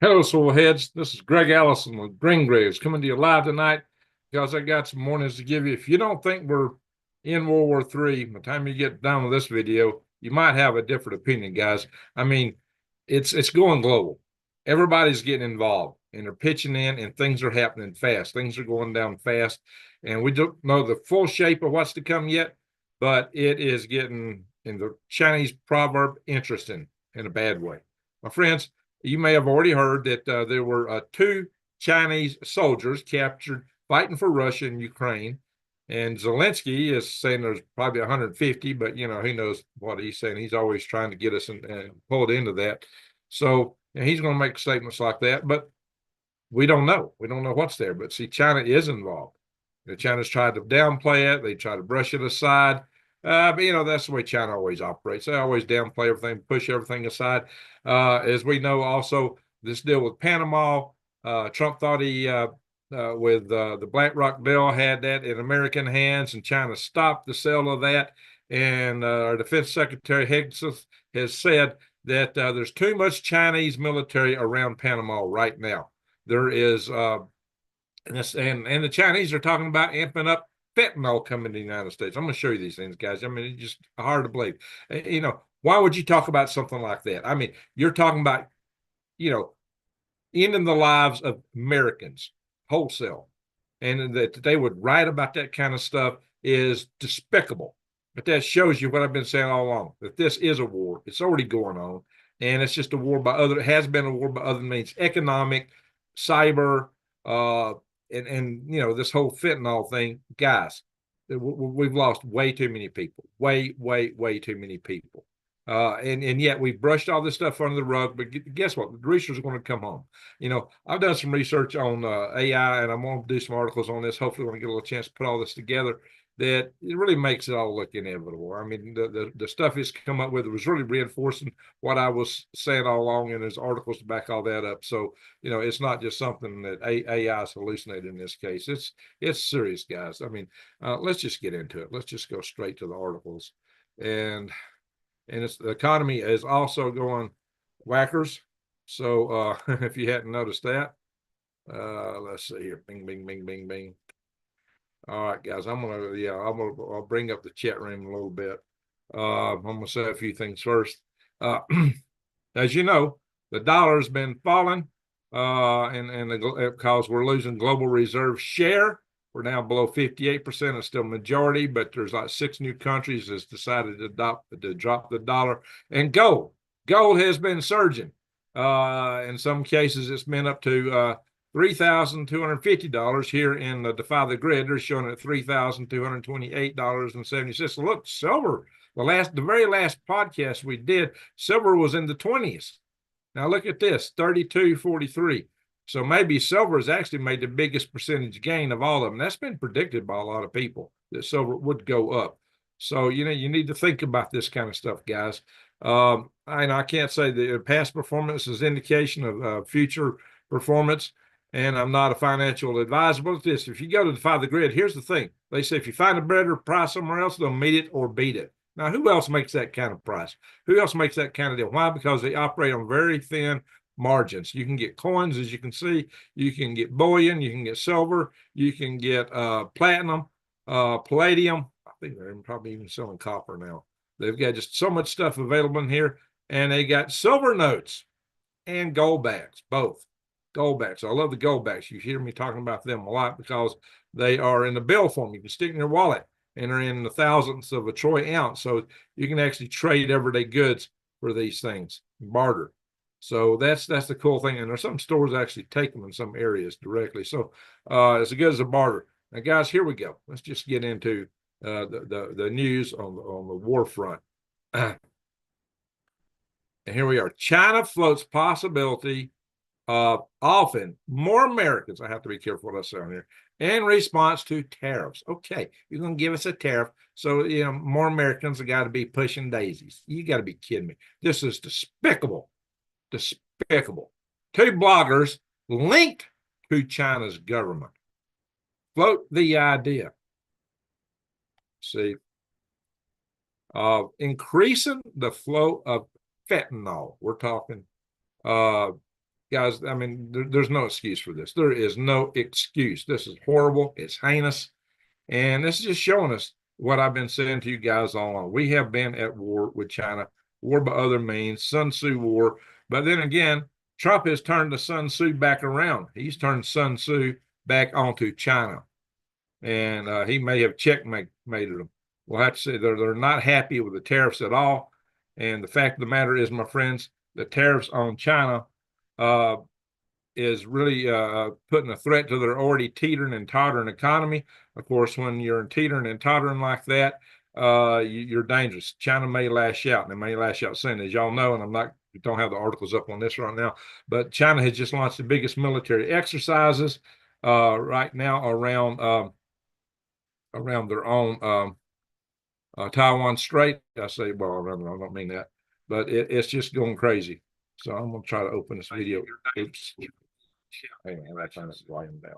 Hello, soul heads. This is Greg Allison with Green Graves coming to you live tonight because I got some warnings to give you. If you don't think we're in World War III, by the time you get done with this video, you might have a different opinion, guys. I mean, it's going global. Everybody's getting involved and they're pitching in, and things are happening fast. Things are going down fast, and we don't know the full shape of what's to come yet, but it is getting, in the Chinese proverb, interesting in a bad way. My friends, you may have already heard that there were two Chinese soldiers captured fighting for Russia and Ukraine. And Zelensky is saying there's probably 150, but he knows what he's saying. He's always trying to get us and pull it into that. So he's going to make statements like that, but we don't know. We don't know what's there. But see, China is involved. China's tried to downplay it. They try to brush it aside. But that's the way China always operates. They always downplay everything, push everything aside. As we know, also this deal with Panama, Trump thought he with the BlackRock deal had that in American hands, and China stopped the sale of that. And our Defense Secretary Higgs has said that there's too much Chinese military around Panama right now. There is, and the Chinese are talking about amping up fentanyl coming to the United States. I'm going to show you these things, guys. I mean, it's just hard to believe. Why would you talk about something like that? I mean, you're talking about, ending the lives of Americans wholesale, and that they would write about that kind of stuff is despicable. But that shows you what I've been saying all along, that this is a war. It's already going on, and it's just a war by other. It has been a war by other means, economic, cyber, and this whole fentanyl thing, guys. We've lost way too many people, way too many people. And yet we brushed all this stuff under the rug. But guess what? The greasers are going to come home. I've done some research on AI, and I'm going to do some articles on this. Hopefully, when I get a little chance to put all this together, that it really makes it all look inevitable. I mean, the stuff he's come up with was really reinforcing what I was saying all along, and there's articles to back all that up. So, it's not just something that AI is hallucinating in this case. It's serious, guys. I mean, let's just get into it. Let's just go straight to the articles. And the economy is also going whackers. So if you hadn't noticed that, let's see here. Bing, bing, bing, bing, bing. All right, guys. I'll bring up the chat room a little bit. I'm gonna say a few things first. As you know, the dollar's been falling, because we're losing global reserve share. We're now below 58%. It's still majority, but there's like 6 new countries that's decided to drop the dollar. And gold has been surging. In some cases, it's been up to $3,250 here in the Defy the Grid. They're showing it $3,228.70. So look, silver. The very last podcast we did, silver was in the 20s. Now look at this, 32.43. So maybe silver has actually made the biggest percentage gain of all of them. That's been predicted by a lot of people that silver would go up. So, you need to think about this kind of stuff, guys. I can't say the past performance is indication of future performance, and I'm not a financial advisor. But this, if you go to Defy the Grid, here's the thing. They say if you find a better price somewhere else, they'll meet it or beat it. Now, who else makes that kind of price? Who else makes that kind of deal? Why? Because they operate on very thin margins. You can get coins, as you can see. You can get bullion. You can get silver. You can get platinum, palladium. I think they're probably even selling copper now. They've got just so much stuff available in here. And they got silver notes and gold backs, both. Gold backs. I love the gold backs. You hear me talking about them a lot because they are in the bill form. You can stick in your wallet, and they're in the thousandths of a troy ounce. So you can actually trade everyday goods for these things, barter. So that's the cool thing. And there's some stores actually take them in some areas directly. So it's as good as a barter. Now, guys, here we go. Let's just get into the news on the war front. And here we are. China floats possibility of often more Americans, I have to be careful what I say on here, in response to tariffs. Okay, you're going to give us a tariff, so more Americans have got to be pushing daisies. You got to be kidding me. This is despicable. Despicable. 2 bloggers linked to China's government float the idea. See, of increasing the flow of fentanyl. We're talking guys, I mean, there's no excuse for this. There is no excuse. This is horrible. It's heinous. And this is just showing us what I've been saying to you guys all along. We have been at war with China, war by other means, Sun Tzu war. But then again, Trump has turned the Sun Tzu back around. He's turned Sun Tzu back onto China. And he may have checkmated them. We'll have to say they're not happy with the tariffs at all. And the fact of the matter is, my friends, the tariffs on China is really putting a threat to their already teetering and tottering economy. Of course, when you're teetering and tottering like that, you're dangerous. China may lash out, and they may lash out soon, as y'all know. And don't have the articles up on this right now, but China has just launched the biggest military exercises right now around their own Taiwan Strait. I say, well, I don't mean that, but it's just going crazy. So I'm going to try to open this video. Oops. Hang on, I turn this volume down.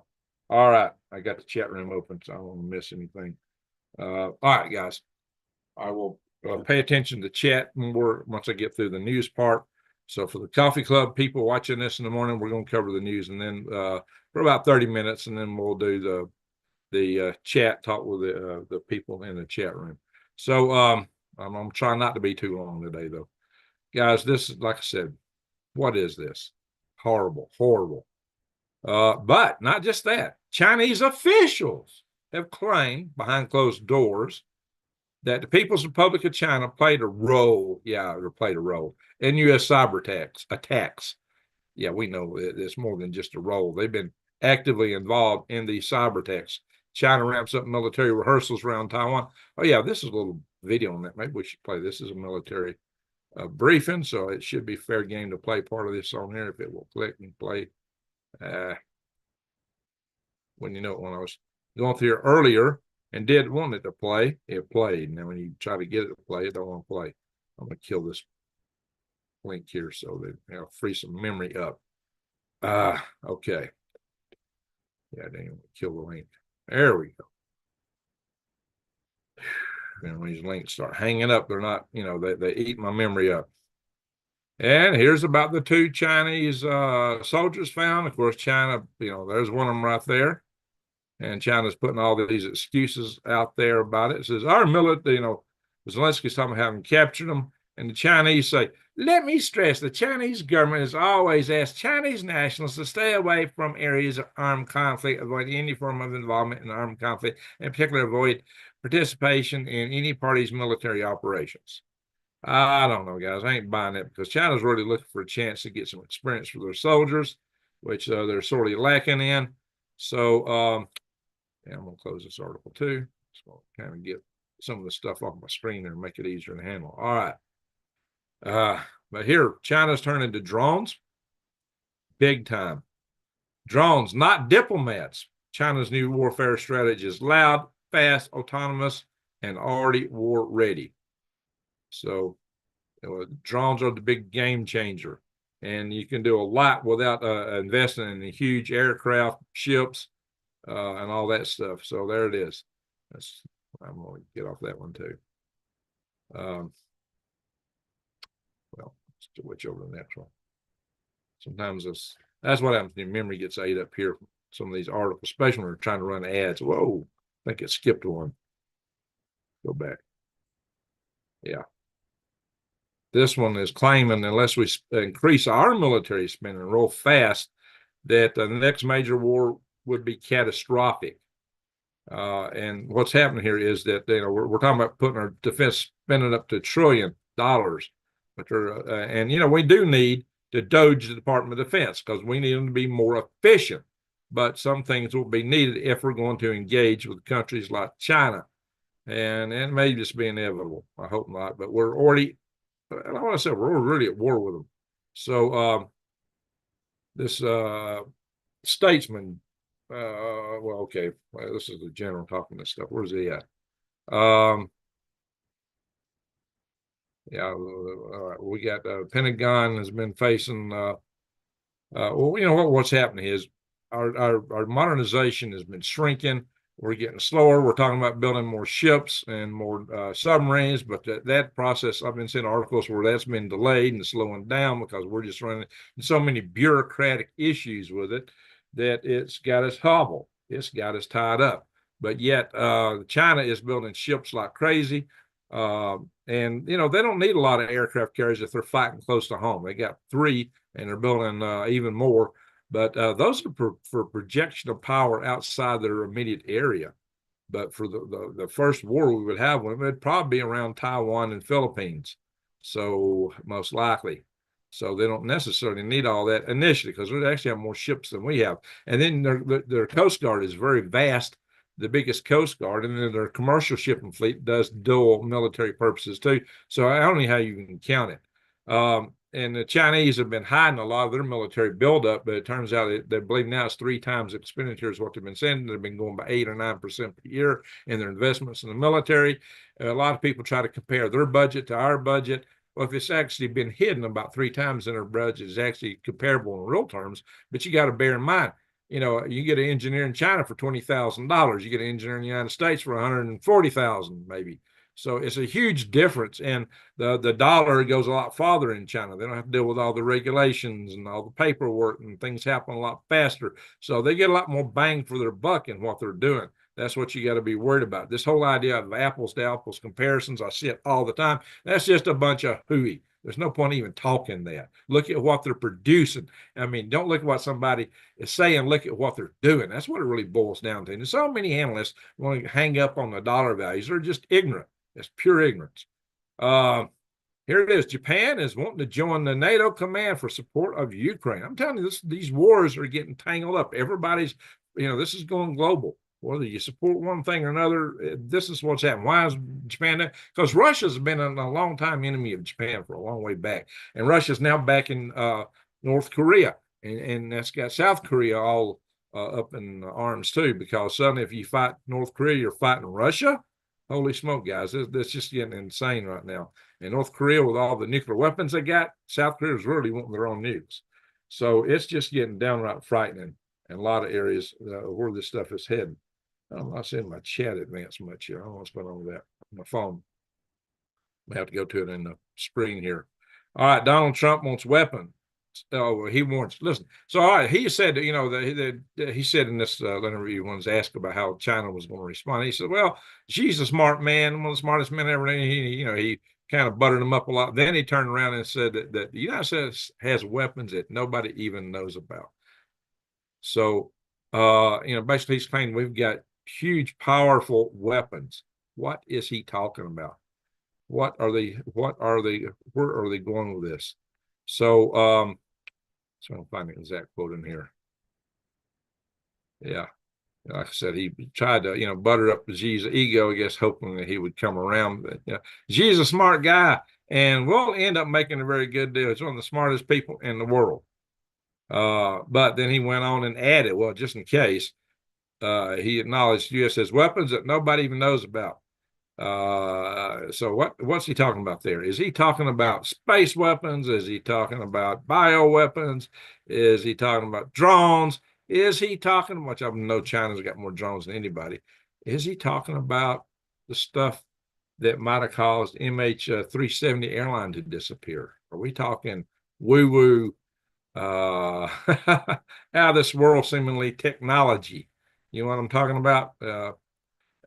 All right, I got the chat room open, so I don't want to miss anything. All right, guys, I will pay attention to chat more once I get through the news part. So for the coffee club people watching this in the morning, we're going to cover the news, and then for about 30 minutes, and then we'll do the chat, talk with the people in the chat room. So I'm trying not to be too long today, though. Guys, this is, like I said, what is this? Horrible, horrible. But not just that. Chinese officials have claimed behind closed doors that the People's Republic of China played a role, in U.S. cyber attacks. Yeah, we know it's more than just a role. They've been actively involved in these cyber attacks. China ramps up military rehearsals around Taiwan. Oh, yeah, this is a little video on that. Maybe we should play this as a military briefing, so it should be fair game to play part of this on here if it will click and play. When I was going through here earlier and did want it to play, it played. Now, when you try to get it to play, it don't want to play. I'm going to kill this link here so that free some memory up. Okay. Yeah, I didn't even kill the link. There we go. And when these links start hanging up, they're not, they eat my memory up. And here's about the 2 Chinese soldiers found. Of course, China, there's one of them right there. And China's putting all these excuses out there about it. It says, our military, Zelensky's talking about having captured them. And the Chinese say, let me stress, the Chinese government has always asked Chinese nationals to stay away from areas of armed conflict, avoid any form of involvement in armed conflict, and particularly avoid participation in any party's military operations. I don't know, guys. I ain't buying it because China's really looking for a chance to get some experience for their soldiers, which they're sorely lacking in. So, I'm going to close this article too. So I'll kind of get some of the stuff off my screen there and make it easier to handle. All right. But here, China's turning to drones. Big time. Drones, not diplomats. China's new warfare strategy is loud, fast, autonomous, and already war ready. So drones are the big game changer. And you can do a lot without investing in the huge aircraft, ships, and all that stuff. So there it is. I'm going to get off that one too. Well, let's switch over to the next one. Sometimes that's what happens when your memory gets ate up here from some of these articles, especially when we're trying to run ads. Whoa, I think it skipped one. Go back. Yeah. This one is claiming unless we increase our military spending real fast, that the next major war would be catastrophic. And what's happening here is that we're talking about putting our defense spending up to $1 trillion, but we do need to doge the Department of Defense because we need them to be more efficient. But some things will be needed if we're going to engage with countries like China, and it may just be inevitable. I hope not, but we're already. Like I said, we're really at war with them. So this statesman, okay, this is the general talking this stuff. Where's he at? We got Pentagon has been facing. What's happening is our modernization has been shrinking. we're getting slower. We're talking about building more ships and more submarines, but that process, I've been seeing articles where that's been delayed and slowing down because we're just running so many bureaucratic issues with it that it's got us hobbled. It's got us tied up. But yet, China is building ships like crazy. And, they don't need a lot of aircraft carriers if they're fighting close to home. They got 3, and they're building even more. But those are for projection of power outside their immediate area. But for the first war we would have with them, it'd probably be around Taiwan and Philippines. So most likely. So they don't necessarily need all that initially because they actually have more ships than we have. And then their Coast Guard is very vast, the biggest Coast Guard, and then their commercial shipping fleet does dual military purposes too. So I don't know how you can count it. And the Chinese have been hiding a lot of their military buildup, but it turns out they believe now it's 3 times expenditures what they've been saying. They've been going by 8 or 9% per year in their investments in the military. A lot of people try to compare their budget to our budget. Well, if it's actually been hidden about 3 times in their budget, it's actually comparable in real terms. But you got to bear in mind, you get an engineer in China for $20,000. You get an engineer in the United States for $140,000, maybe. So it's a huge difference, and the dollar goes a lot farther in China. They don't have to deal with all the regulations and all the paperwork, and things happen a lot faster. So they get a lot more bang for their buck in what they're doing. That's what you got to be worried about. This whole idea of apples to apples comparisons, I see it all the time. That's just a bunch of hooey. There's no point even talking that. Look at what they're producing. I mean, don't look at what somebody is saying. Look at what they're doing. That's what it really boils down to. And so many analysts want to hang up on the dollar values. They're just ignorant. It's pure ignorance. Here it is. Japan is wanting to join the NATO command for support of Ukraine. I'm telling you, these wars are getting tangled up. Everybody's, this is going global. Whether you support one thing or another, this is what's happening. Why is Japan? Because Russia's been a long time enemy of Japan for a long way back. And Russia's now back in North Korea. And that's got South Korea all up in arms too, because suddenly if you fight North Korea, you're fighting Russia. Holy smoke, guys. That's just getting insane right now. And North Korea, with all the nuclear weapons they got, South Korea is really wanting their own nukes. So it's just getting downright frightening in a lot of areas where this stuff is heading. I'm not seeing my chat advance much here. I don't know what's going on with that. My phone. I have to go to it in the screen here. All right, Donald Trump wants weapons. He wants, listen. So, all right, he said, that he said in this interview, when was asked about how China was going to respond, he said, well, she's a smart man, one of the smartest men ever. He kind of buttered him up a lot. Then he turned around and said that the United States has weapons that nobody even knows about. So, basically he's claiming we've got huge, powerful weapons. What is he talking about? Where are they going with this? So, so I'll find the exact quote in here. Yeah. Like I said, he tried to, butter up Xi's ego, I guess, hoping that he would come around. But Xi's a smart guy, and we'll end up making a very good deal. He's one of the smartest people in the world. But then he went on and added, well, just in case, he acknowledged the U.S. has weapons that nobody even knows about. So what's he talking about there? Is he talking about space weapons? Is he talking about bioweapons? Is he talking about drones? Is he talking, which I know China's got more drones than anybody. Is he talking about the stuff that might have caused MH370 airline to disappear? Are we talking woo-woo, out of this world seemingly technology? You know what I'm talking about?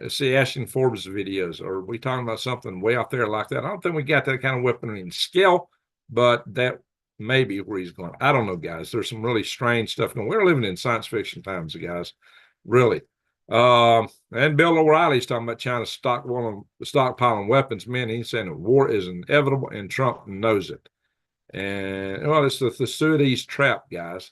See Ashton Forbes videos. Or are we talking about something way out there like that? I don't think we got that kind of weaponry and skill, but that may be where he's going. I don't know, guys. There's some really strange stuff going. We're living in science fiction times, guys. Really. And Bill O'Reilly's talking about China stockpiling weapons. Man, he's saying that war is inevitable, and Trump knows it. And well, it's the Thucydides trap, guys.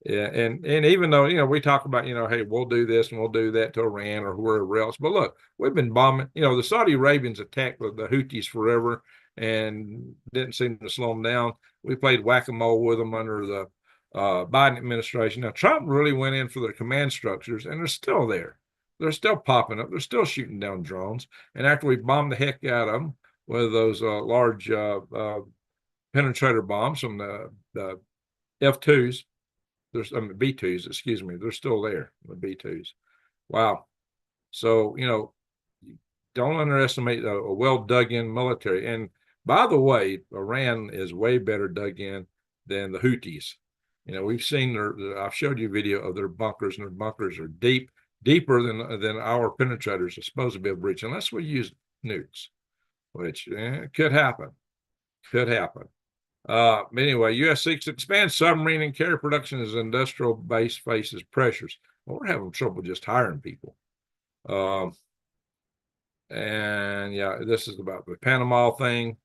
Yeah, and even though we talk about hey, we'll do this and we'll do that to Iran or wherever else, but look, we've been bombing. The Saudi Arabians attacked the Houthis forever and didn't seem to slow them down. We played whack-a-mole with them under the Biden administration. Now Trump really went in for their command structures, and they're still there. They're still popping up. They're still shooting down drones. And after we bombed the heck out of them with those large penetrator bombs from the F2s. B2s, excuse me. They're still there, the B2s. Wow. So, don't underestimate a well dug in military. And by the way, Iran is way better dug in than the Houthis. We've seen I've showed you a video of their bunkers, and their bunkers are deeper than our penetrators are supposed to be able to reach, unless we use nukes, which could happen. Could happen. Anyway, U.S. seeks to expand submarine and carrier production as industrial base faces pressures. Well, we're having trouble just hiring people. And yeah, this is about the Panama thing.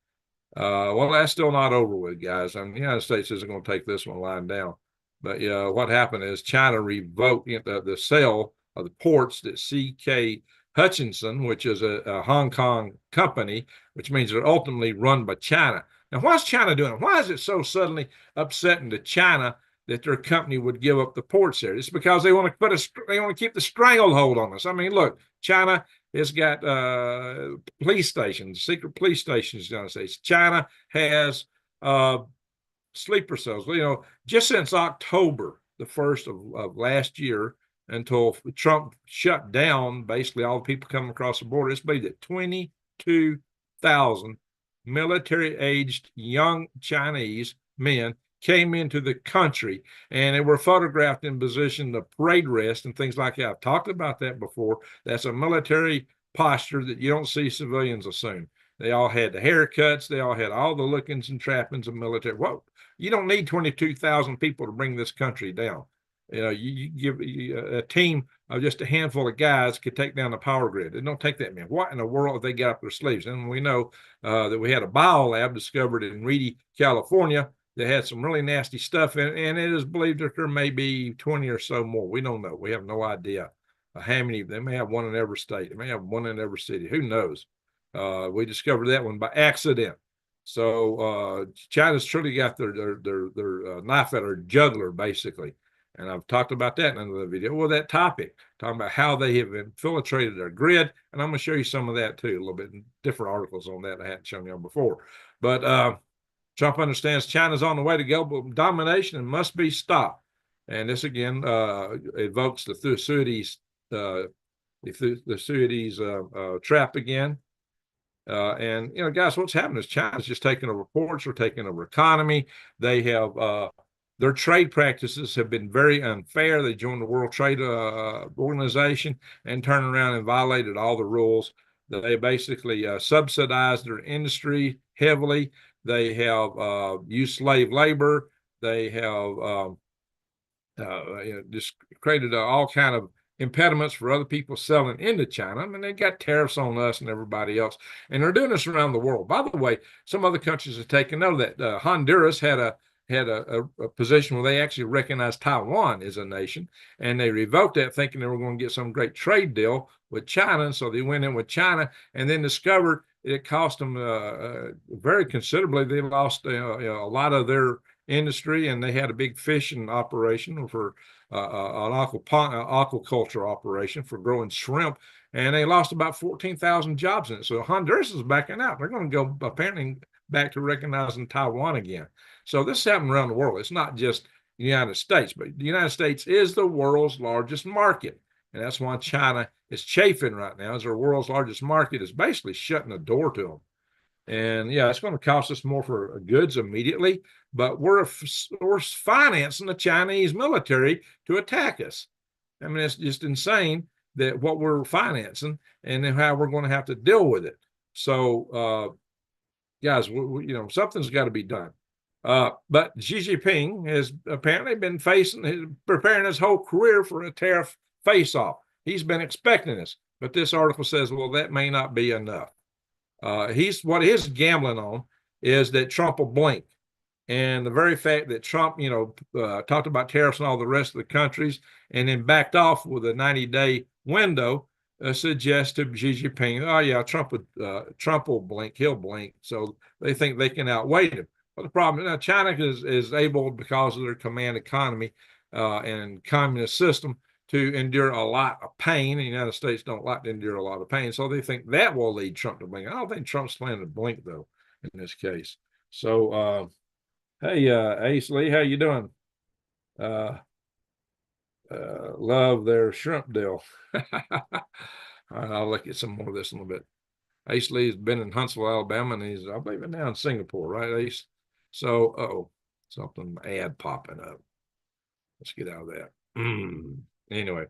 Well, that's still not over with, guys. I mean, the United States isn't going to take this one lying down. But yeah, what happened is China revoked the sale of the ports that C.K. Hutchinson, which is a Hong Kong company, which means they're ultimately run by China. Now, what's China doing? Why is it so suddenly upsetting to China that their company would give up the ports there? It's because they want to keep the stranglehold on us. I mean, look, China has got police stations, secret police stations in the United States. China has sleeper cells. Just since October the 1st of last year until Trump shut down basically all the people coming across the border, it's believed that 22,000 military-aged young Chinese men came into the country, and they were photographed in position of parade rest and things like that. I've talked about that before. That's a military posture that you don't see civilians assume. They all had the haircuts. They all had all the lookings and trappings of military. Whoa, you don't need 22,000 people to bring this country down. You give a team of just a handful of guys could take down the power grid. It don't take that many. What in the world have they got up their sleeves? And we know that we had a biolab discovered in Reedy, California, that had some really nasty stuff in it, and it is believed that there may be 20 or so more. We don't know. We have no idea how many. They may have one in every state. They may have one in every city. Who knows? We discovered that one by accident. So China's truly got their knife at their jugular, basically. And I've talked about that in another video. Well, that topic, talking about how they have infiltrated their grid. And I'm going to show you some of that too, a little bit in different articles on that I hadn't shown you before. But Trump understands China's on the way to global domination and must be stopped. And this again evokes the Thucydides trap again. And guys, what's happening is China's just taking over ports, they're taking over economy. They have their trade practices have been very unfair. They joined the World Trade Organization and turned around and violated all the rules. They basically subsidized their industry heavily. They have used slave labor. They have just created all kind of impediments for other people selling into China. I mean, they got tariffs on us and everybody else, and they're doing this around the world. By the way, some other countries have taken note of that. Honduras had a position where they actually recognized Taiwan as a nation, and they revoked that, thinking they were going to get some great trade deal with China. And so they went in with China, and then discovered it cost them very considerably. They lost a lot of their industry, and they had a big fishing operation for an aquaculture operation for growing shrimp, and they lost about 14,000 jobs in it. So Honduras is backing out. They're going to go apparently back to recognizing Taiwan again. So this is happening around the world. It's not just the United States, but the United States is the world's largest market. And that's why China is chafing right now, as their world's largest market is basically shutting the door to them. And yeah, it's going to cost us more for goods immediately, but we're financing the Chinese military to attack us. I mean, it's just insane that what we're financing and then how we're going to have to deal with it. So, guys, something's got to be done. But Xi Jinping has apparently been preparing his whole career for a tariff face-off. He's been expecting this, but this article says, well, that may not be enough. What he's gambling on is that Trump will blink. And the very fact that Trump, talked about tariffs and all the rest of the countries and then backed off with a 90-day window suggests to Xi Jinping, oh, yeah, Trump will blink. He'll blink. So they think they can outweigh him. But the problem now, China is able, because of their command economy and communist system, to endure a lot of pain. The United States don't like to endure a lot of pain. So they think that will lead Trump to blink. I don't think Trump's planning to blink, though, in this case. So, hey, Ace Lee, how you doing? Love their shrimp deal. All right, I'll look at some more of this in a little bit. Ace Lee's been in Huntsville, Alabama, and he's, I believe, now in Singapore, right, Ace? So, oh, something ad popping up. Let's get out of that. Anyway,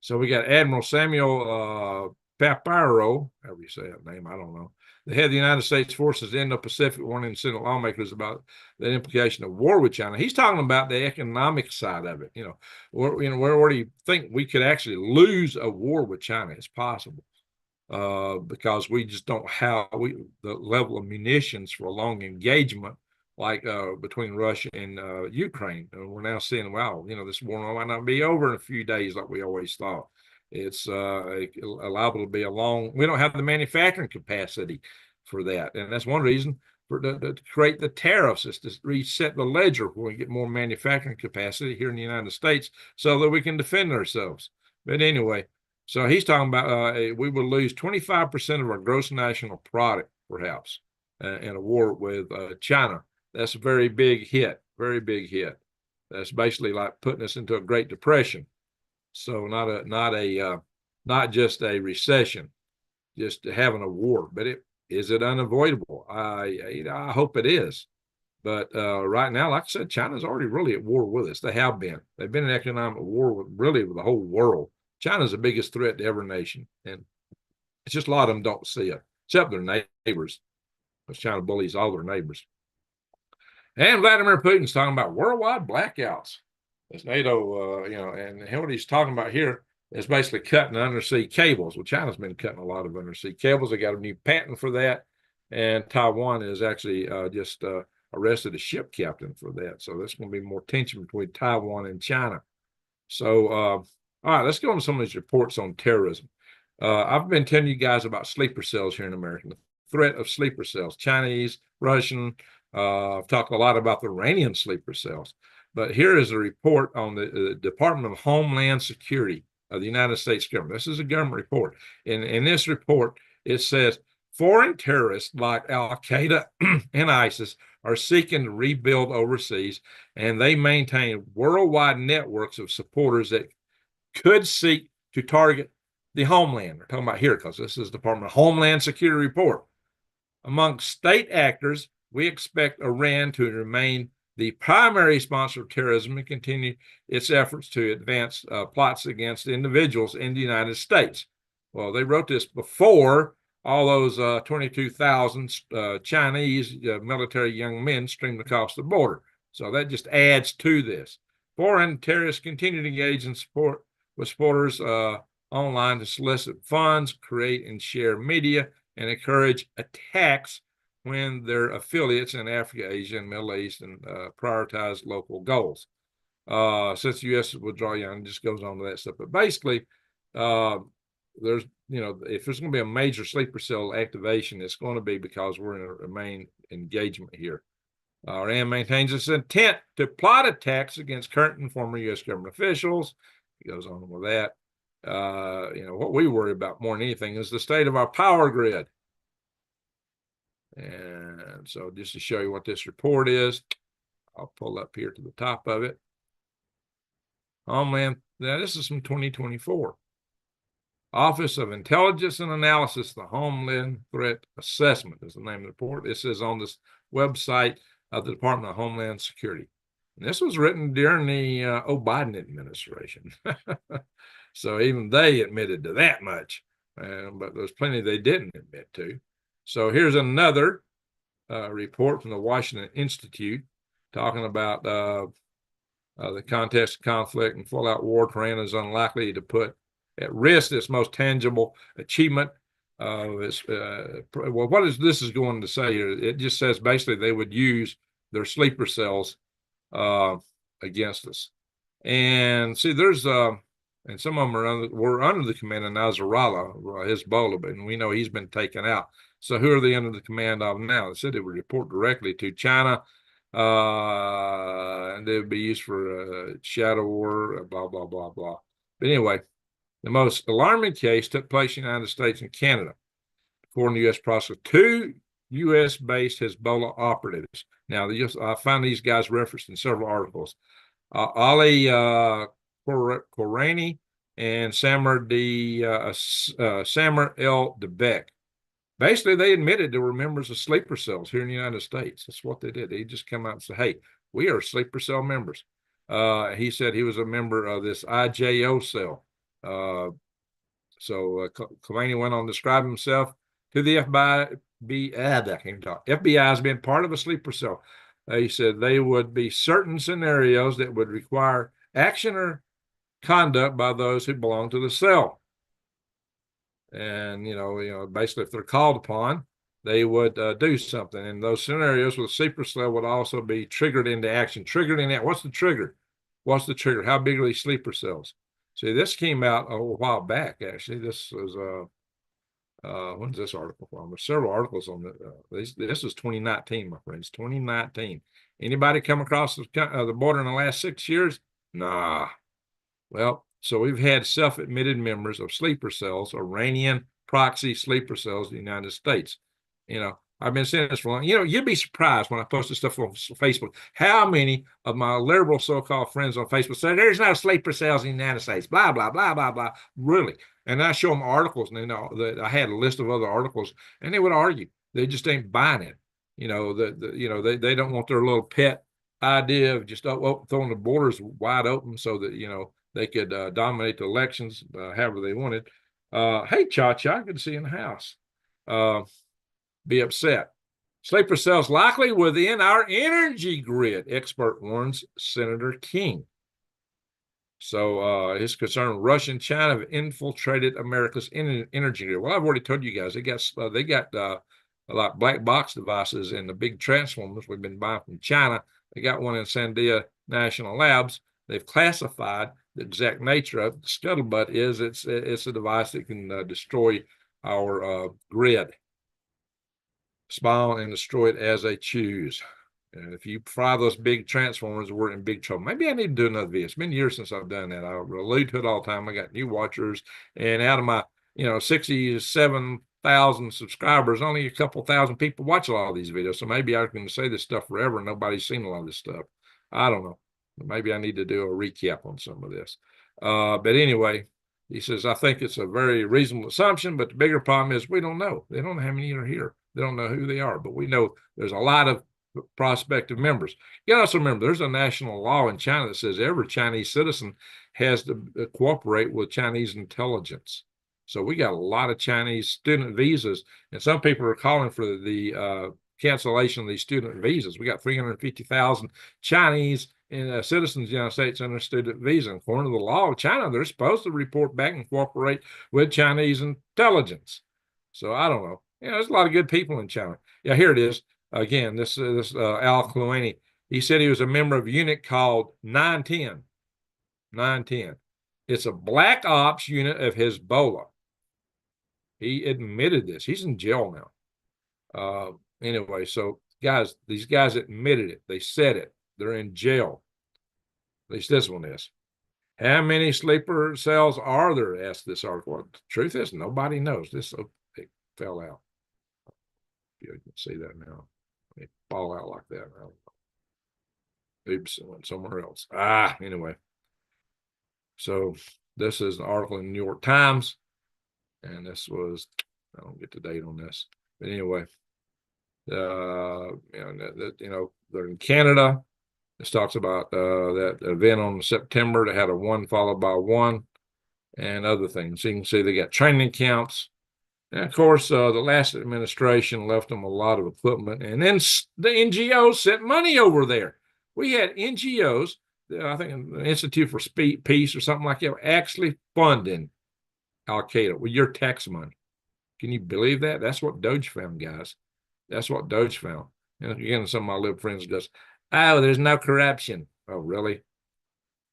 so we got Admiral Samuel Paparo, however you say that name, I don't know. The head of the United States forces in the Pacific, warning Senate lawmakers about the implication of war with China. He's talking about the economic side of it. Where do you think we could actually lose a war with China? It's possible. Because we just don't have the level of munitions for a long engagement like between Russia and Ukraine. And we're now seeing, wow, this war might not be over in a few days like we always thought. It's liable to be a long. We don't have the manufacturing capacity for that, and that's one reason to create the tariffs is to reset the ledger where we get more manufacturing capacity here in the United States so that we can defend ourselves. But anyway. So he's talking about we would lose 25% of our gross national product, perhaps, in a war with China. That's a very big hit, very big hit. That's basically like putting us into a Great Depression. So not just a recession, just having a war. But is it unavoidable? I hope it is. But right now, like I said, China's already really at war with us. They have been. They've been in economic war with the whole world. China's the biggest threat to every nation, and it's just a lot of them don't see it, except their neighbors, because China bullies all their neighbors. And Vladimir Putin's talking about worldwide blackouts. It's NATO, and what he's talking about here is basically cutting undersea cables. Well, China's been cutting a lot of undersea cables. They got a new patent for that, and Taiwan is actually just arrested a ship captain for that. So there's going to be more tension between Taiwan and China. So, all right, let's go on to some of these reports on terrorism. I've been telling you guys about sleeper cells here in America, the threat of sleeper cells, Chinese, Russian. I've talked a lot about the Iranian sleeper cells. But here is a report on the Department of Homeland Security of the United States government. This is a government report. In this report, it says foreign terrorists like Al-Qaeda and ISIS are seeking to rebuild overseas, and they maintain worldwide networks of supporters that could seek to target the homeland. We're talking about here because this is the Department of Homeland Security report. Among state actors, we expect Iran to remain the primary sponsor of terrorism and continue its efforts to advance plots against individuals in the United States. Well, they wrote this before all those 22,000 Chinese military young men streamed across the border. So that just adds to this. Foreign terrorists continue to engage in support with supporters online to solicit funds, create and share media, and encourage attacks when their affiliates in Africa, Asia, and Middle East and prioritize local goals. Since the U.S. withdrawal, it just goes on to that stuff. But basically, there's, if there's going to be a major sleeper cell activation, it's going to be because we're in a main engagement here. Iran maintains its intent to plot attacks against current and former U.S. government officials. It goes on with that. What we worry about more than anything is the state of our power grid. And so just to show you what this report is, I'll pull up here to the top of it. Homeland, now this is from 2024. Office of Intelligence and Analysis, the Homeland Threat Assessment is the name of the report. This is on this website of the Department of Homeland Security. And this was written during the Biden administration. So even they admitted to that much, but there's plenty they didn't admit to. So here's another report from the Washington Institute talking about the context of conflict and full-out war. Iran is unlikely to put at risk its most tangible achievement. Well, what is this is going to say here? It just says basically they would use their sleeper cells against us. And see, there's and some of them were under the command of Nasrallah, Hezbollah, but we know he's been taken out. So who are they under the command of now? They said they would report directly to China, and they would be used for shadow war, blah, blah, blah, blah. But anyway, the most alarming case took place in the United States and Canada. According to U.S. prosecutors, 2 U.S.-based Hezbollah operatives. Now, I found these guys referenced in several articles. Ali Korani and Samer L. DeBeck. Basically, they admitted they were members of sleeper cells here in the United States. That's what they did. They just come out and say, hey, we are sleeper cell members. He said he was a member of this IJO cell. So Khamenei went on to describe himself to the FBI. FBI has been part of a sleeper cell. He said they would be certain scenarios that would require action or conduct by those who belong to the cell. And basically, if they're called upon, they would do something. And those scenarios with a sleeper cell would also be triggered into action. Triggered in that. What's the trigger? What's the trigger? How big are these sleeper cells? See, this came out a while back. Actually, this was when's this article from? There's several articles on this is 2019, my friends. 2019. Anybody come across the border in the last 6 years? Nah. Well, so we've had self-admitted members of sleeper cells, Iranian proxy sleeper cells in the United States. I've been saying this for long. You'd be surprised when I post this stuff on Facebook, how many of my liberal so-called friends on Facebook say there's no sleeper cells in the United States, blah, blah, blah, blah, blah. Really. And I show them articles, and I had a list of other articles, and they would argue. They just ain't buying it. They don't want their little pet idea of just throwing the borders wide open so that, they could dominate the elections however they wanted. Hey, Cha-Cha, good to see you in the house. Be upset. Sleeper cells likely within our energy grid, expert warns Senator King. So his concern, Russia and China have infiltrated America's energy grid. Well, I've already told you guys, they got a lot of black box devices and the big transformers we've been buying from China. They got one in Sandia National Labs. They've classified the exact nature of it. The scuttlebutt is it's a device that can destroy our grid, spy on and destroy it as they choose. And if you fry those big transformers, we're in big trouble. Maybe I need to do another video. It's been years since I've done that. I allude to it all the time. I got new watchers, and out of my 67,000 subscribers, only a couple thousand people watch a lot of these videos. So maybe I can say this stuff forever and nobody's seen a lot of this stuff. I don't know. Maybe I need to do a recap on some of this. But anyway, he says, I think it's a very reasonable assumption, but the bigger problem is we don't know. They don't know how many are here. They don't know who they are, but we know there's a lot of prospective members. You also remember there's a national law in China that says every Chinese citizen has to cooperate with Chinese intelligence. So we got a lot of Chinese student visas, and some people are calling for the cancellation of these student visas. We got 350,000 Chinese citizens of the United States under student visa. And according to the law of China, they're supposed to report back and cooperate with Chinese intelligence. So I don't know. There's a lot of good people in China. Yeah, here it is. Again, this Al Khamenei. He said he was a member of a unit called 910. 910. It's a black ops unit of Hezbollah. He admitted this. He's in jail now. Anyway, so guys, these guys admitted it. They said it. They're in jail. At least this one is. How many sleeper cells are there? Asked this article. The truth is, nobody knows. This it fell out. You can see that now. It fall out like that. Oops, it went somewhere else. Anyway. So this is an article in the New York Times, and this was, I don't get the date on this, but anyway, they're in Canada. This talks about that event on September that had a 1 followed by 1 and other things. So you can see they got training camps. And of course, the last administration left them a lot of equipment. And then the NGOs sent money over there. We had NGOs, I think the Institute for Peace or something like that, actually funding Al Qaeda with your tax money. Can you believe that? That's what Doge found, guys. That's what Doge found. And again, some of my little friends goes, oh, there's no corruption. Oh, really?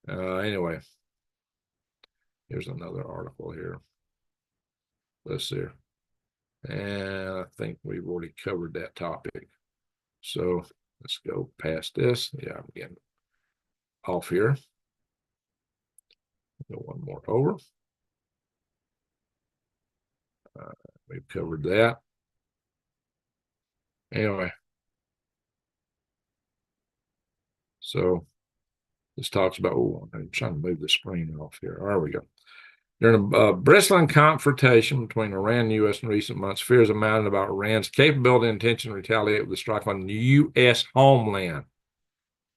Anyway, here's another article here. Let's see. And I think we've already covered that topic. So let's go past this. Yeah, I'm getting off here. Go one more over. We've covered that. Anyway, so this talks about, I'm trying to move the screen off here. There we go. During a bristling confrontation between Iran and U.S. in recent months, fears have mounted about Iran's capability and intention to retaliate with a strike on the U.S. homeland.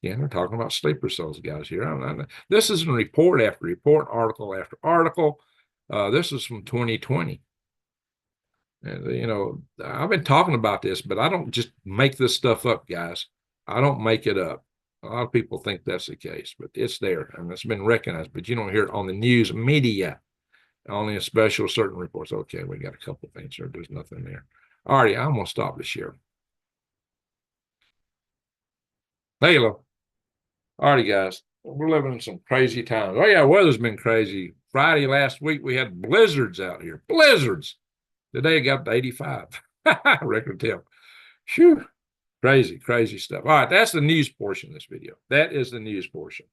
Again, we're talking about sleeper cells, guys, here. This is in report after report, article after article. This is from 2020. And, you know, I've been talking about this, but I don't just make this stuff up, guys. I don't make it up. A lot of people think that's the case, but it's there and it's been recognized, but you don't hear it on the news media, only in special certain reports. Okay, we got a couple things here. There's nothing there. All right, I'm going to stop the share. Hello. All right, guys, we're living in some crazy times. Oh, yeah, weather's been crazy. Friday last week, we had blizzards out here. Blizzards. Today it got to 85. Record temp. Phew. Crazy, crazy stuff. All right, that's the news portion of this video. That is the news portion.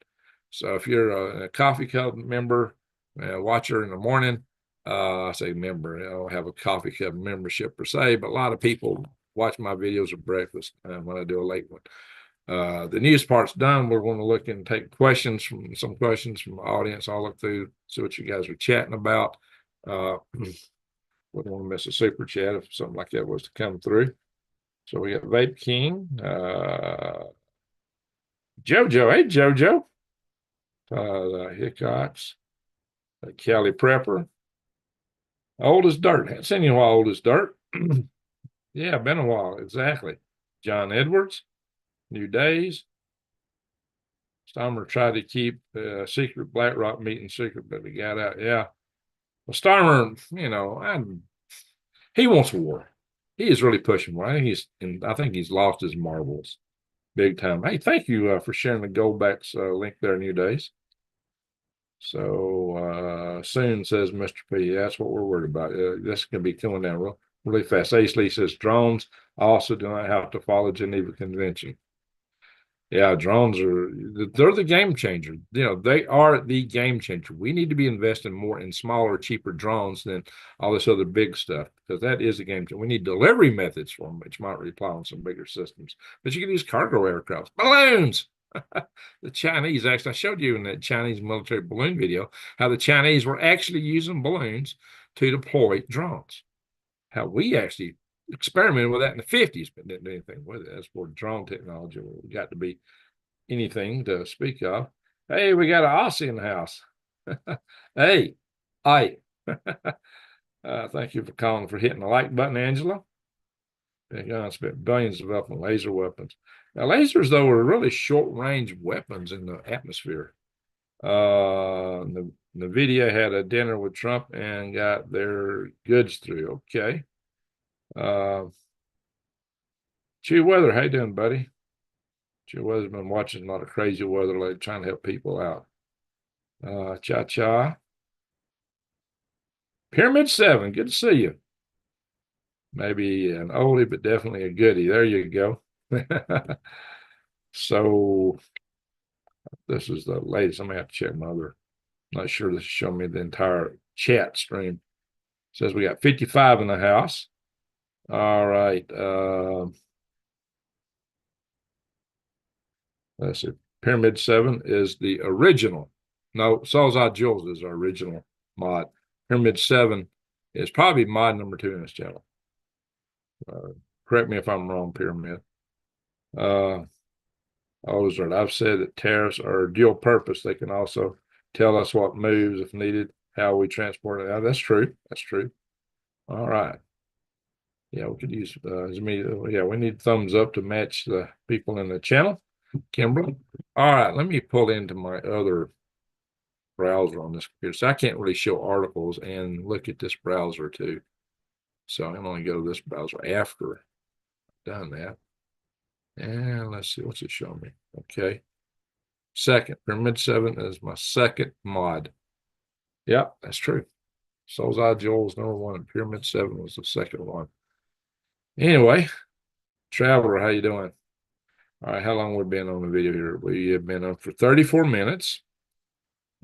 So if you're a coffee cup member, watcher in the morning, I say member, I don't have a coffee cup membership per se, but a lot of people watch my videos at breakfast when I do a late one. The news part's done. We're going to look and take questions from the audience. I'll look through, see what you guys are chatting about. Wouldn't want to miss a super chat if something like that was to come through. So we got Vape King, JoJo. Hey, JoJo. Hickox, Kelly Prepper. Old as dirt. Haven't seen you a while, old as dirt. Yeah, been a while. Exactly. John Edwards, New Days. Starmer tried to keep secret BlackRock meeting secret, but we got out. Yeah. Well, Starmer, you know, he wants war. He is really pushing war. I think he's lost his marbles big time. Hey, thank you for sharing the Goldbacks link there, New Days. So soon, says Mr. P. That's what we're worried about. This can be coming down really fast. Ace Lee says drones also do not have to follow Geneva Convention. Yeah, drones they're the game changer. You know, they are the game changer. We need to be investing more in smaller, cheaper drones than all this other big stuff, because that is a game changer. We need delivery methods for them, which might rely on some bigger systems. But you can use cargo aircraft, balloons. The Chinese, actually, I showed you in that Chinese military balloon video how the Chinese were actually using balloons to deploy drones. How we actually experimented with that in the 50s, but didn't do anything with it. That's where drone technology got to be anything to speak of. Hey, we got an Aussie in the house. Hey, thank you for calling, for hitting the like button, Angela. They're going to spend billions of up on laser weapons. Now, lasers, though, are really short-range weapons in the atmosphere. NVIDIA had a dinner with Trump and got their goods through. Okay. Chew Weather, how you doing, buddy? Chew Weather's been watching a lot of crazy weather lately, trying to help people out. Cha-cha. Pyramid 7, good to see you. Maybe an oldie, but definitely a goodie. There you go. So this is the latest. I'm gonna have to check my other. Not sure this is showing me the entire chat stream. It says we got 55 in the house. All right. Let's see. Pyramid 7 is the original. No, Salzad Jules is our original mod. Pyramid 7 is probably mod number 2 in this channel. Correct me if I'm wrong, Pyramid. I've said that tariffs are dual purpose. They can also tell us what moves if needed, how we transport it. That's true. That's true. All right. Yeah, we could use we need thumbs up to match the people in the channel. Kimberly. All right, let me pull into my other browser on this computer. So I can't really show articles and look at this browser too. So I'm going to go to this browser after I've done that. And let's see, what's it showing me? Okay. Second, Pyramid 7 is my second mod. Yeah, that's true. Soul's Eye Joel was number 1, and Pyramid 7 was the second one. Anyway, Traveler, how you doing? All right, how long we been on the video here? We have been on for 34 minutes.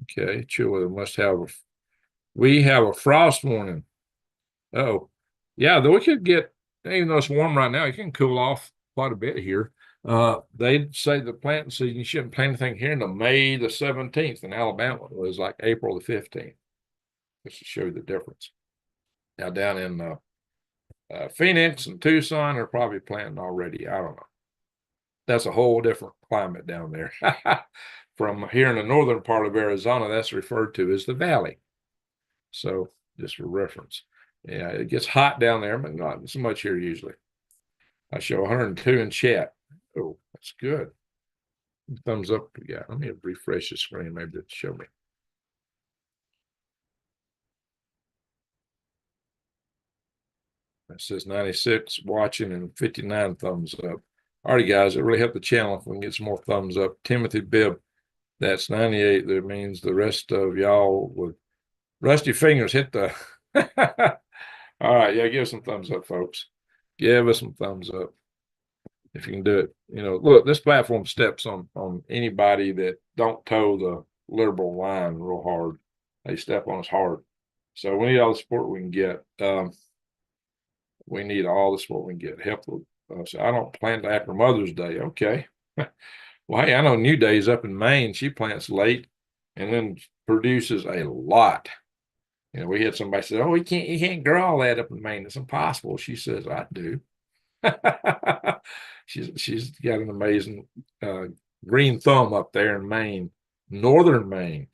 Okay, Chula must have we have a frost warning. Oh, yeah, though we could get, even though it's warm right now, it can cool off quite a bit here. They say the planting season, you shouldn't plant anything here until May the 17th. In Alabama, it was like April the 15th. just to show you the difference. Now down in Phoenix and Tucson, they're probably planting already. I don't know. That's a whole different climate down there. From here in the northern part of Arizona, that's referred to as the valley. So just for reference. Yeah, it gets hot down there, but not so much here usually. I show 102 in chat. Oh, that's good. Thumbs up. Yeah, let me refresh the screen. Maybe it'll show me. It says 96 watching and 59 thumbs up. All right, guys, it really helped the channel if we can get some more thumbs up. Timothy Bibb, that's 98. That means the rest of y'all with rusty fingers hit the. All right, yeah, give us some thumbs up, folks. Give us some thumbs up if you can do it. You know, look, this platform steps on anybody that don't toe the liberal line real hard. They step on us hard. So we need all the support we can get. We need all the support we can get. Help. So I don't plant after Mother's Day. Okay. Well, hey, I know New Day's up in Maine. She plants late and then produces a lot. You know, we had somebody say, "Oh, you can't grow all that up in Maine. It's impossible." She says, "I do." she's got an amazing green thumb up there in Maine, northern Maine.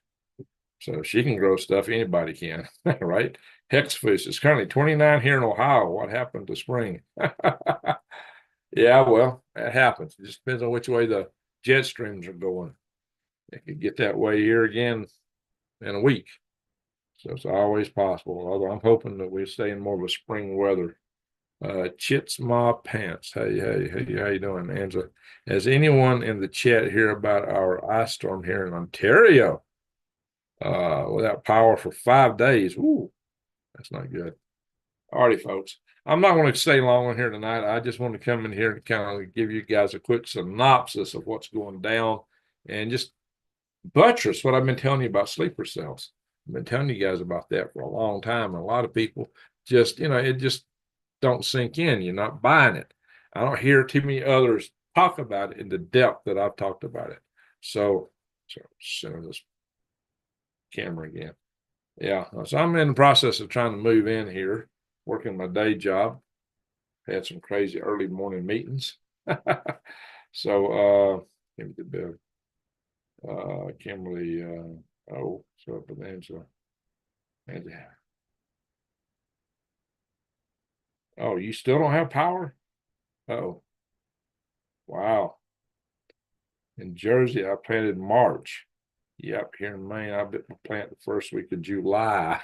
So she can grow stuff anybody can, right? Hexfus is currently 29 here in Ohio. What happened to spring? Yeah, well, that happens. It just depends on which way the jet streams are going. It could get that way here again in a week. So it's always possible. Although I'm hoping that we stay in more of a spring weather. Chits Ma Pants. Hey, how you doing, Angela? Has anyone in the chat here about our ice storm here in Ontario? Without power for 5 days. Ooh, that's not good. Alrighty, folks. I'm not going to stay long on here tonight. I just want to come in here and kind of give you guys a quick synopsis of what's going down and just buttress what I've been telling you about sleeper cells. I've been telling you guys about that for a long time. And a lot of people just, it just don't sink in. You're not buying it. I don't hear too many others talk about it in the depth that I've talked about it. So center this camera again. Yeah, so I'm in the process of trying to move in here, working my day job. Had some crazy early morning meetings. So give me the bill. Kimberly, so up with Angela. Oh, you still don't have power? Oh, wow. In Jersey, I planted March. Yep, here in Maine, I bet we'll plant the first week of July.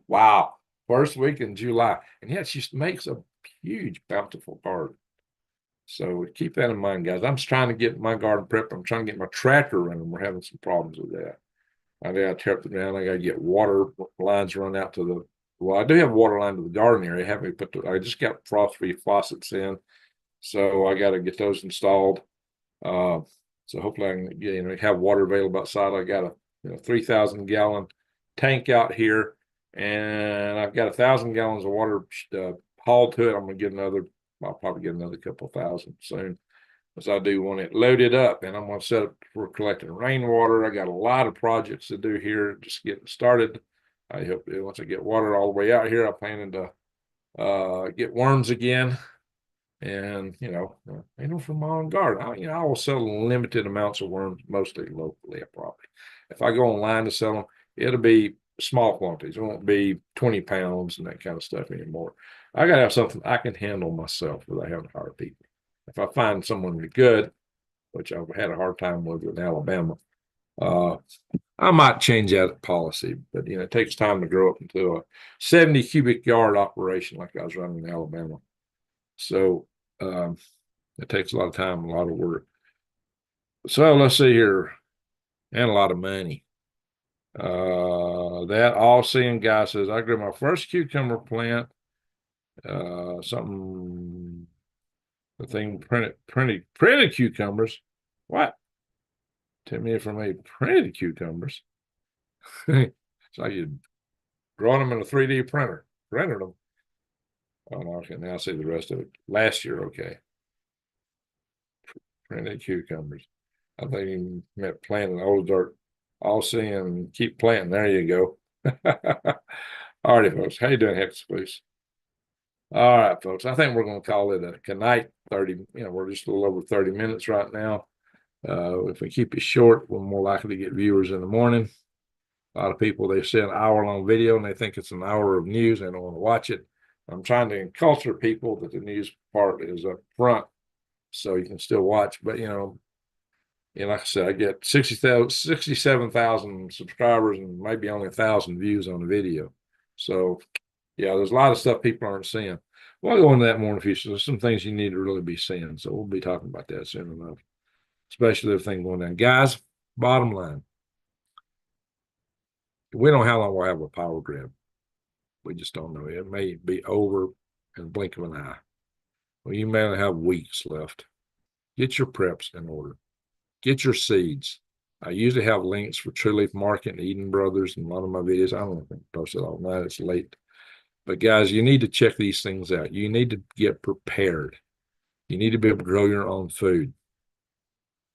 Wow, first week in July. And yet she makes a huge, bountiful garden. So keep that in mind, guys. I'm just trying to get my garden prepped. I'm trying to get my tractor running. We're having some problems with that. I got to tear up the ground. I got to get water lines run out to the. Well, I do have a water line to the garden area. I just got frost-free faucets in, so I got to get those installed. So hopefully I can have water available outside. I got a 3,000 gallon tank out here, and I've got 1,000 gallons of water hauled to it. I'll probably get another couple thousand soon, because I do want it loaded up, and I'm going to set up for collecting rainwater. I got a lot of projects to do here, just getting started. I hope once I get water all the way out here, I'm planning to get worms again. And from my own garden, I will sell limited amounts of worms, mostly locally. Probably, if I go online to sell them, it'll be small quantities. It won't be 20 pounds and that kind of stuff anymore. I gotta have something I can handle myself without having to hire people. If I find someone really good, which I've had a hard time with in Alabama, I might change that policy. But it takes time to grow up into a 70 cubic yard operation like I was running in Alabama. So it takes a lot of time, a lot of work. So let's see here, and a lot of money. That all-seeing guy says, I grew my first cucumber plant. The thing printed cucumbers. What? Tell me from a printed cucumbers. So you growing them in a 3D printer, printed them. Oh, okay, now I see the rest of it. Last year, okay. Printed cucumbers. I think you meant planting old dirt. All seeing, keep planting. There you go. All right, folks. How you doing, Hex, please? All right, folks. I think we're going to call it a good night. 30, we're just a little over 30 minutes right now. If we keep it short, we're more likely to get viewers in the morning. A lot of people, they see an hour-long video and they think it's an hour of news and they don't want to watch it. I'm trying to enculture people that the news part is up front so you can still watch. But, like I said, I get 67,000 subscribers and maybe only 1,000 views on the video. So, yeah, there's a lot of stuff people aren't seeing. We'll go into that more in the future. There's some things you need to really be seeing. So we'll be talking about that soon enough, especially everything going down. Guys, bottom line, we don't know how long we'll have a power grid. We just don't know. It may be over in the blink of an eye. Well, you may have weeks left. Get your preps in order. Get your seeds. I usually have links for True Leaf Market and Eden Brothers in a lot of my videos. I don't know if I can post it all night. It's late. But guys, you need to check these things out. You need to get prepared. You need to be able to grow your own food.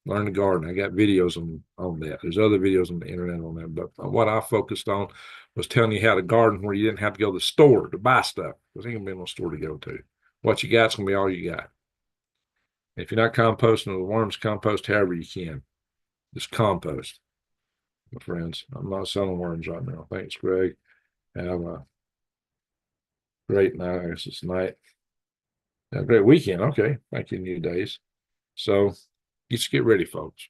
Learn to garden. I got videos on that. There's other videos on the internet on that. But what I focused on was telling you how to garden where you didn't have to go to the store to buy stuff. Because ain't going to be no store to go to. What you got's going to be all you got. If you're not composting the worms, compost however you can. Just compost, my friends. I'm not selling worms right now. Thanks, Greg. Have a great night. I guess it's night. Have a great weekend. Okay. Thank you, New Days. So just get ready, folks.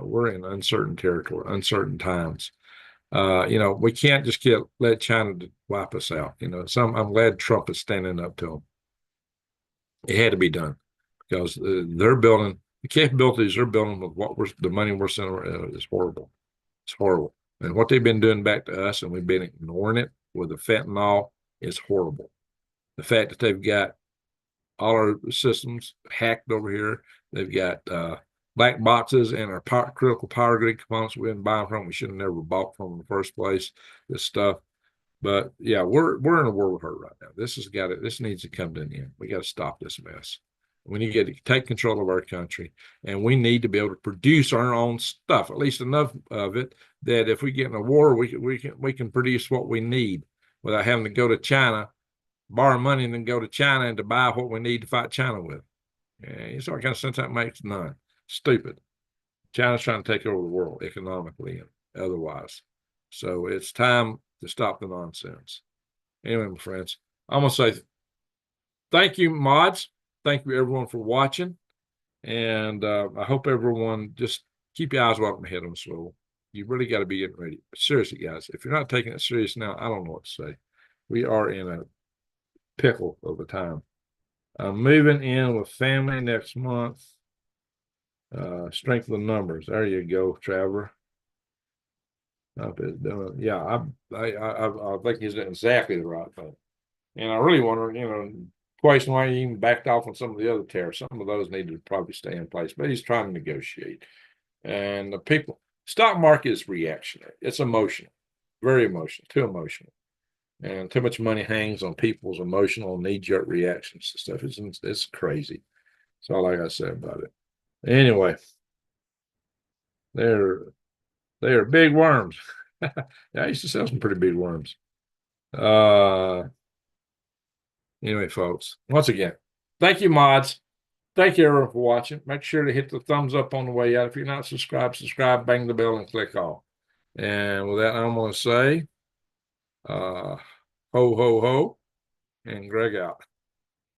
We're in uncertain territory, uncertain times. We can't just let China wipe us out. I'm glad Trump is standing up to them. It had to be done because they're building the capabilities they're building with the money we're sending is horrible. It's horrible. And what they've been doing back to us, and we've been ignoring it with the fentanyl, is horrible. The fact that they've got all our systems hacked over here, they've got black boxes and our critical power grid components we've been buying from. We should have never bought from in the first place. This stuff. But yeah, we're in a world of hurt right now. This needs to come to an end. We got to stop this mess. We need to take control of our country, and we need to be able to produce our own stuff, at least enough of it that if we get in a war, we can produce what we need without having to go to China, borrow money, and then go to China and to buy what we need to fight China with. You see what kind of sense that makes? None. Stupid. China's trying to take over the world economically and otherwise. So it's time to stop the nonsense. Anyway, my friends, I'm going to say thank you, mods. Thank you, everyone, for watching. And I hope everyone just keep your eyes open and head on the swivel. You really got to be getting ready. But seriously, guys, if you're not taking it serious now, I don't know what to say. We are in a pickle of a time. I'm moving in with family next month. Strength of the numbers. There you go, Traveler. Yeah, I think he's doing exactly the right thing. And I really wonder, question why he even backed off on some of the other tariffs. Some of those needed to probably stay in place, but he's trying to negotiate. And the stock market is reactionary. It's emotional, very emotional, too emotional. And too much money hangs on people's emotional knee-jerk reactions to stuff. It's crazy. That's all I got to say about it. Anyway, they're big worms. Yeah, I used to sell some pretty big worms. Anyway, folks, once again, thank you, mods. Thank you, everyone, for watching. Make sure to hit the thumbs up on the way out. If you're not subscribe, bang the bell, and click all. And with that, I'm going to say, ho, ho, ho, and Greg out.